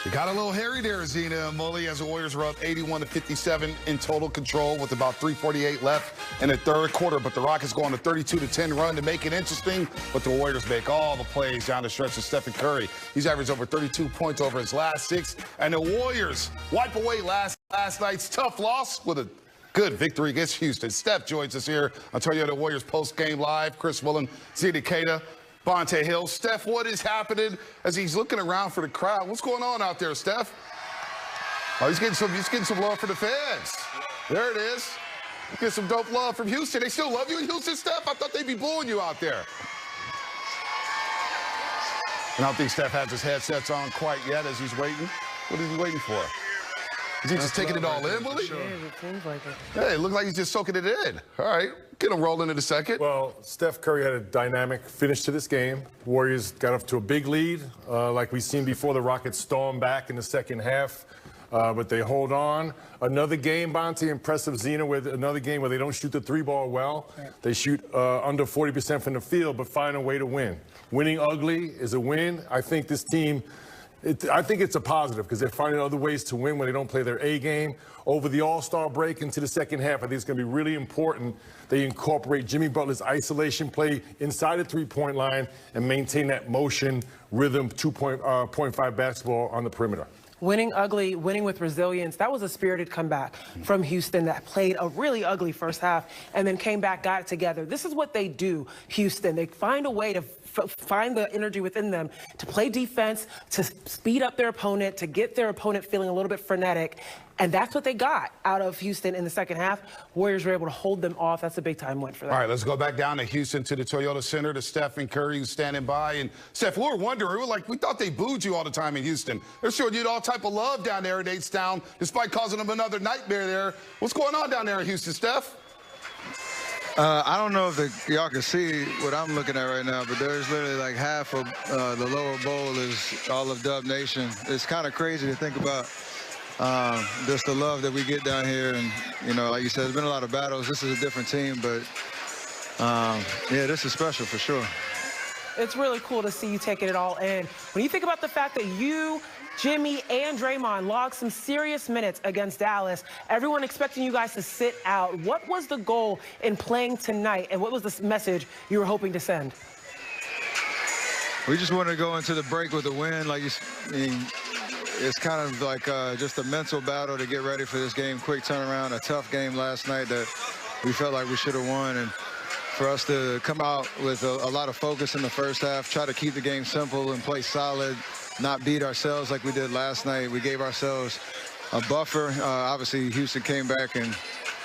It got a little hairy there, Zena and Mully, as the Warriors were up 81-57 in total control with about 3:48 left in the third quarter. But the Rockets go on a 32-10 run to make it interesting. But the Warriors make all the plays down the stretch of Steph Curry. He's averaged over 32 points over his last 6. And the Warriors wipe away last night's tough loss with a good victory against Houston. Steph joins us here on Toyota Warriors post-game live. Chris Willen, Zena Queta, Bonte Hill. Steph, what is happening as he's looking around for the crowd? What's going on out there, Steph? Oh, he's getting some love for the fans. There it is. Get some dope love from Houston. They still love you in Houston, Steph? I thought they'd be booing you out there. And I don't think Steph has his headsets on quite yet as he's waiting. What is he waiting for? Is he just taking it all in, Willie? Sure. Yeah, it seems like it. Hey, it looks like he's just soaking it in. All right, get him rolling in a second. Well, Steph Curry had a dynamic finish to this game. Warriors got off to a big lead, like we've seen before. The Rockets stormed back in the second half, but they hold on. Another game, Bonte, impressive, Zena, with another game where they don't shoot the three ball well. Right. They shoot under 40% from the field, but find a way to win. Winning ugly is a win. I think this team, I think it's a positive because they're finding other ways to win when they don't play their A game. Over the All-Star break into the second half, I think it's going to be really important they incorporate Jimmy Butler's isolation play inside the three-point line and maintain that motion, rhythm, 2.5 basketball on the perimeter. Winning ugly, winning with resilience. That was a spirited comeback from Houston that played a really ugly first half and then came back, got it together. This is what they do, Houston. They find a way to find the energy within them to play defense, to speed up their opponent, to get their opponent feeling a little bit frenetic. And that's what they got out of Houston in the second half. Warriors were able to hold them off. That's a big-time win for them. All right, let's go back down to Houston to the Toyota Center to Steph and Curry who's standing by. And Steph, we were wondering, we thought they booed you all the time in Houston. They're showing you all type of love down there in H-Town, despite causing them another nightmare there. What's going on down there in Houston, Steph? I don't know if y'all can see what I'm looking at right now, but there's literally like half of the lower bowl is all of Dub Nation. It's kind of crazy to think about just the love that we get down here. And, you know, like you said, there's been a lot of battles. This is a different team, but, yeah, this is special for sure. It's really cool to see you taking it all in. When you think about the fact that you, Jimmy, and Draymond logged some serious minutes against Dallas, everyone expecting you guys to sit out. What was the goal in playing tonight, and what was the message you were hoping to send? We just wanted to go into the break with a win. Like it's kind of like just a mental battle to get ready for this game. Quick turnaround, a tough game last night that we felt like we should have won. And for us to come out with a lot of focus in the first half, try to keep the game simple and play solid, not beat ourselves like we did last night. We gave ourselves a buffer. Obviously, Houston came back and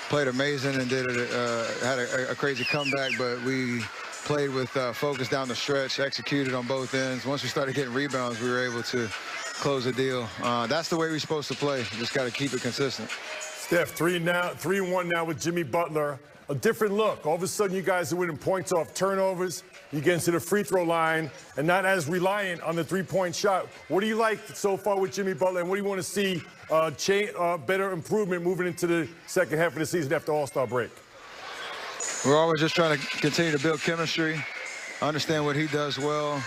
played amazing and had a crazy comeback, but we played with focus down the stretch, executed on both ends. Once we started getting rebounds, we were able to close the deal. That's the way we're supposed to play. Just got to keep it consistent. Steph, 3-1 now with Jimmy Butler. A different look. All of a sudden, you guys are winning points off turnovers. You get into the free throw line and not as reliant on the three-point shot. What do you like so far with Jimmy Butler, and what do you want to see better improvement moving into the second half of the season after All-Star break? We're always just trying to continue to build chemistry, understand what he does well.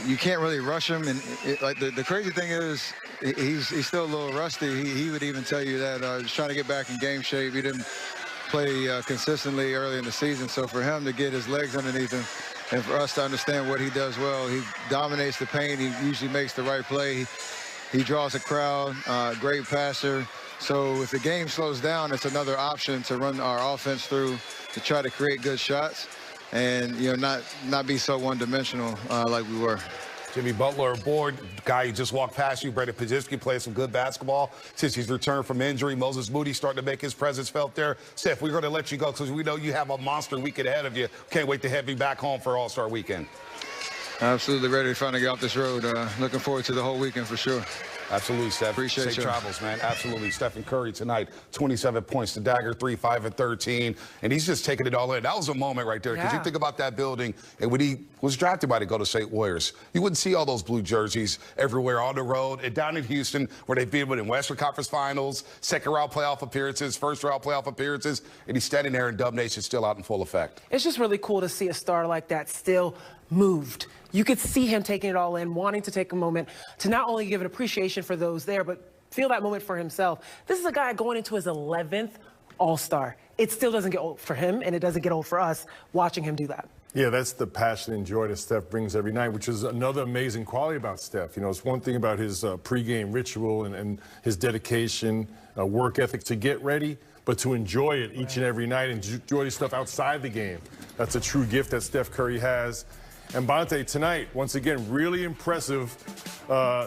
You can't really rush him, and the crazy thing is he's still a little rusty. He would even tell you that he's trying to get back in game shape. He didn't play consistently early in the season, so for him to get his legs underneath him and for us to understand what he does well, he dominates the paint. He usually makes the right play. He draws a crowd, great passer. So if the game slows down, it's another option to run our offense through to try to create good shots and, you know, not be so one-dimensional like we were. Jimmy Butler aboard, guy who just walked past you. Redick Podziemski plays some good basketball since he's returned from injury. Moses Moody starting to make his presence felt there. Steph, we're going to let you go because we know you have a monster weekend ahead of you. Can't wait to have you back home for All-Star Weekend. Absolutely ready to finally get off this road. Looking forward to the whole weekend for sure. Absolutely, Steph. Appreciate Safe you. travels, man. Absolutely. Stephen Curry tonight, 27 points to dagger, 3, 5, and 13. And he's just taking it all in. That was a moment right there. Because you think about that building, and when he was drafted by the Golden State Warriors, you wouldn't see all those blue jerseys everywhere on the road. And down in Houston, where they've been in Western Conference Finals, second-round playoff appearances, first-round playoff appearances, and he's standing there in Dub Nation still out in full effect. It's just really cool to see a star like that still moved. You could see him taking it all in, wanting to take a moment to not only give an appreciation for those there, but feel that moment for himself. This is a guy going into his 11th All-Star. It still doesn't get old for him, and it doesn't get old for us watching him do that. Yeah, that's the passion and joy that Steph brings every night, which is another amazing quality about Steph. You know, it's one thing about his pregame ritual and his dedication, work ethic to get ready, but to enjoy it each and every night and enjoy the stuff outside the game. That's a true gift that Steph Curry has. And Bonte, tonight, once again, really impressive.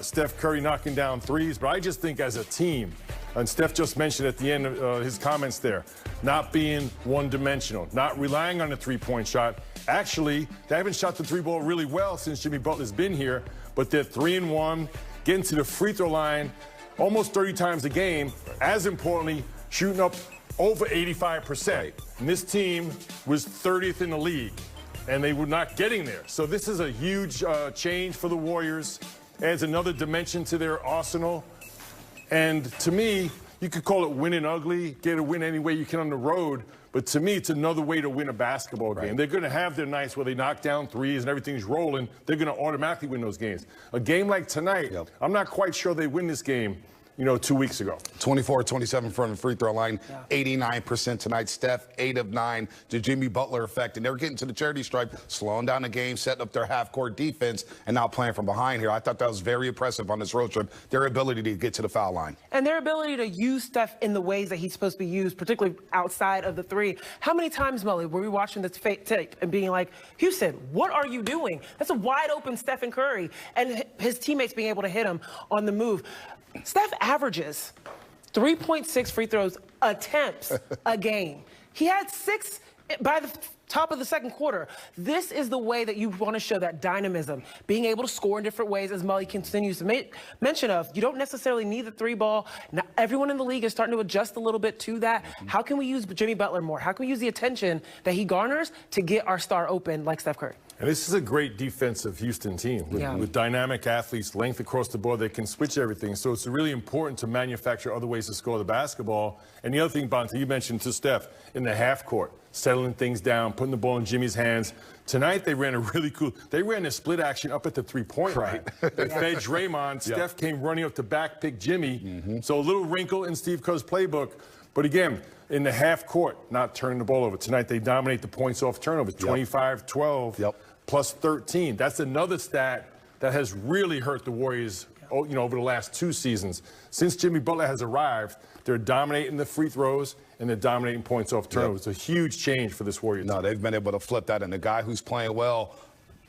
Steph Curry knocking down threes, but I just think as a team, and Steph just mentioned at the end of his comments there, not being one-dimensional, not relying on the three-point shot. Actually, they haven't shot the three ball really well since Jimmy Butler's been here, but they're 3-1, getting to the free throw line almost 30 times a game. As importantly, shooting up over 85%. Right. And this team was 30th in the league, and they were not getting there. So this is a huge change for the Warriors. Adds another dimension to their arsenal. And to me, you could call it winning ugly, get a win any way you can on the road. But to me, it's another way to win a basketball game. They're going to have their nights where they knock down threes and everything's rolling. They're going to automatically win those games. A game like tonight, I'm not quite sure they win this game, 2 weeks ago. 24-27 from the free throw line, 89% tonight. Steph, 8 of 9. The Jimmy Butler effect. And they're getting to the charity stripe, slowing down the game, setting up their half-court defense, and now playing from behind here. I thought that was very impressive on this road trip, their ability to get to the foul line. And their ability to use Steph in the ways that he's supposed to be used, particularly outside of the three. How many times, Mully, were we watching this tape and being like, Houston, what are you doing? That's a wide-open Stephen Curry, and his teammates being able to hit him on the move. Steph averages 3.6 free throws attempts a game. He had 6 by the top of the second quarter. This is the way that you want to show that dynamism, being able to score in different ways, as Mully continues to make mention of. You don't necessarily need the three ball. Now, everyone in the league is starting to adjust a little bit to that. How can we use Jimmy Butler more? How can we use the attention that he garners to get our star open like Steph Curry? And this is a great defensive Houston team with dynamic athletes, length across the board. They can switch everything. So it's really important to manufacture other ways to score the basketball. And the other thing, Bonte, you mentioned to Steph, in the half court, settling things down, putting the ball in Jimmy's hands. Tonight, they ran they ran a split action up at the three-point line. They fed Draymond. Steph came running up to back pick Jimmy. So a little wrinkle in Steve Kerr's playbook. But again, in the half court, not turning the ball over. Tonight, they dominate the points off turnovers, 25-12. Plus 13. That's another stat that has really hurt the Warriors, over the last 2 seasons. Since Jimmy Butler has arrived, they're dominating the free throws and they're dominating points off turnovers. It's a huge change for this Warriors team. They've been able to flip that. And the guy who's playing well,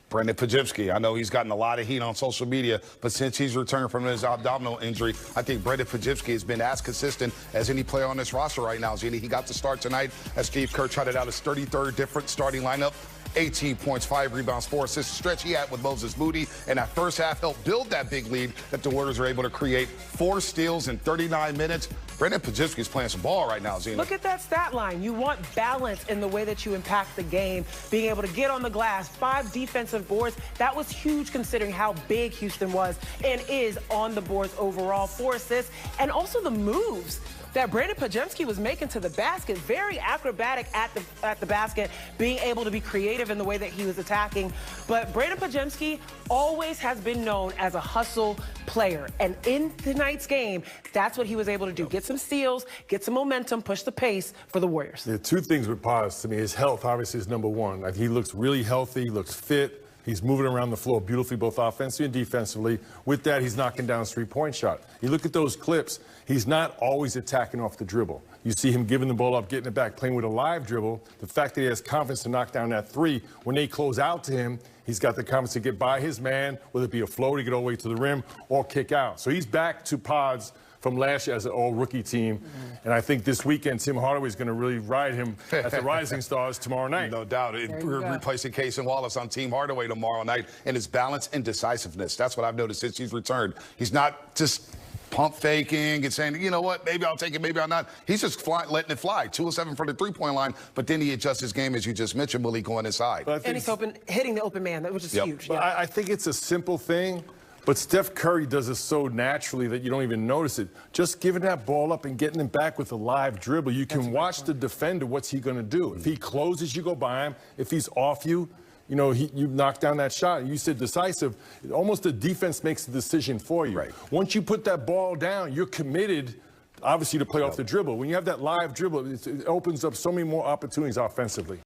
Brendan Podziemski. I know he's gotten a lot of heat on social media, but since he's returned from his abdominal injury, I think Brendan Podziemski has been as consistent as any player on this roster right now. He got to start tonight as Steve Kerr tried it out his 33rd different starting lineup. 18 points, 5 rebounds, 4 assists. Stretch he had with Moses Moody, and that first half helped build that big lead that the Warriors were able to create. 4 steals in 39 minutes. Brendan Podziemski is playing some ball right now, Zena. Look at that stat line. You want balance in the way that you impact the game, being able to get on the glass. 5 defensive boards. That was huge considering how big Houston was and is on the boards overall. 4 assists, and also the moves that Brendan Podziemski was making to the basket. Very acrobatic at the basket, being able to be creative in the way that he was attacking. But Brendan Podziemski always has been known as a hustle player. And in tonight's game, that's what he was able to do. Get some steals, get some momentum, push the pace for the Warriors. There are 2 things with Poz to me. His health, obviously, is number 1. Like, he looks really healthy, looks fit. He's moving around the floor beautifully, both offensively and defensively. With that, he's knocking down a three-point shot. You look at those clips, he's not always attacking off the dribble. You see him giving the ball up, getting it back, playing with a live dribble. The fact that he has confidence to knock down that 3, when they close out to him, he's got the confidence to get by his man, whether it be a floater, get all the way to the rim, or kick out. So he's back to Pods from last year as an all-rookie team. And I think this weekend, Tim Hardaway is going to really ride him as the Rising Stars tomorrow night. No doubt. We're replacing Casey Wallace on Team Hardaway tomorrow night, and his balance and decisiveness. That's what I've noticed since he's returned. He's not just pump faking and saying, you know what, maybe I'll take it, maybe I'll not. He's just letting it fly. 2 of 7 from the three-point line, but then he adjusts his game, as you just mentioned, Willie, going inside. And he's hitting the open man, which is huge. But I think it's a simple thing, but Steph Curry does it so naturally that you don't even notice it. Just giving that ball up and getting him back with a live dribble, you can watch the defender, what's he going to do. If he closes, you go by him. If he's off you, you know, you knock down that shot. You said decisive. Almost the defense makes the decision for you. Right. Once you put that ball down, you're committed, obviously, to play off the dribble. When you have that live dribble, it opens up so many more opportunities offensively.